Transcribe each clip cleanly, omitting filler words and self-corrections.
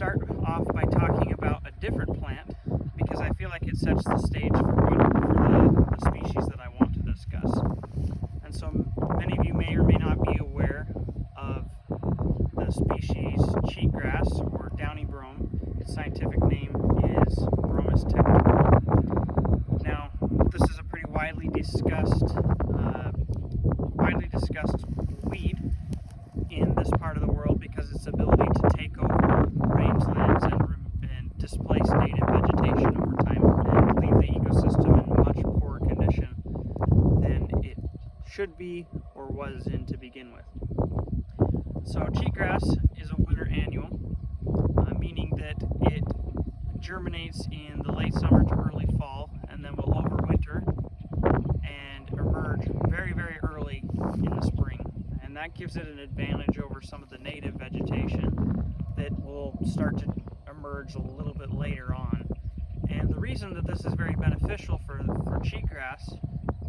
start off by talking about a different plant because I feel like it sets the stage for the species that I want to discuss. And so many of you may or may not be aware of the species cheatgrass or downy brome. Its scientific name is Brome. Now, this is a pretty widely discussed weed in this part of the world because its ability to take over rangelands and displace native vegetation over time and leave the ecosystem in much poorer condition than it should be or was in to begin with. So cheatgrass is a winter annual, meaning that it germinates in the late summer to early fall and then will overwinter and emerge very, very early in the spring. And that gives it an advantage over some of the native vegetation that will start to emerge a little bit later on. And the reason that this is very beneficial for cheatgrass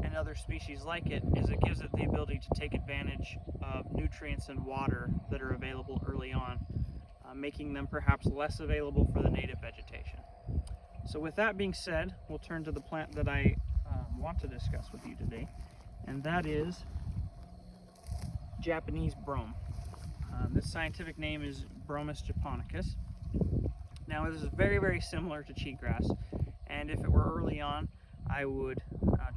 and other species like it is it gives it the ability to take advantage of nutrients and water that are available early on, making them perhaps less available for the native vegetation. So with that being said, we'll turn to the plant that I want to discuss with you today, and that is Japanese brome. This scientific name is Bromus japonicus. Now this is very, very similar to cheatgrass, and if it were early on, I would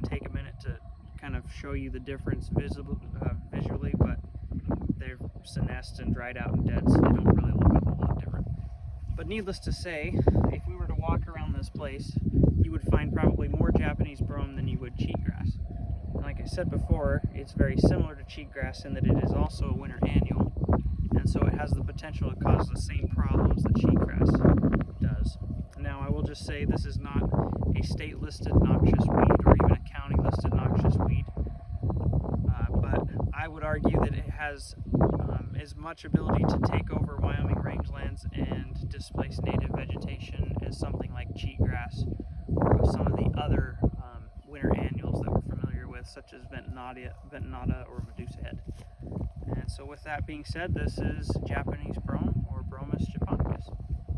take a minute to kind of show you the difference visually, but they're senesced and dried out and dead, so they don't really look a whole lot different. But needless to say, if we were to walk around this place, you would find probably more Japanese brome than you would cheatgrass. And like I said before, it's very similar to cheatgrass in that it is also a winter annual, and so it has the potential to cause the same problems that cheatgrass does. Now, I will just say this is not a state-listed noxious weed or even a county-listed noxious weed, but I would argue that it has as much ability to take over Wyoming rangelands and displace native vegetation as something like cheatgrass or some of the other winter annuals that we're familiar with, such as ventonata or Medusa head. And so with that being said, this is Japanese brome or Bromus japonicus.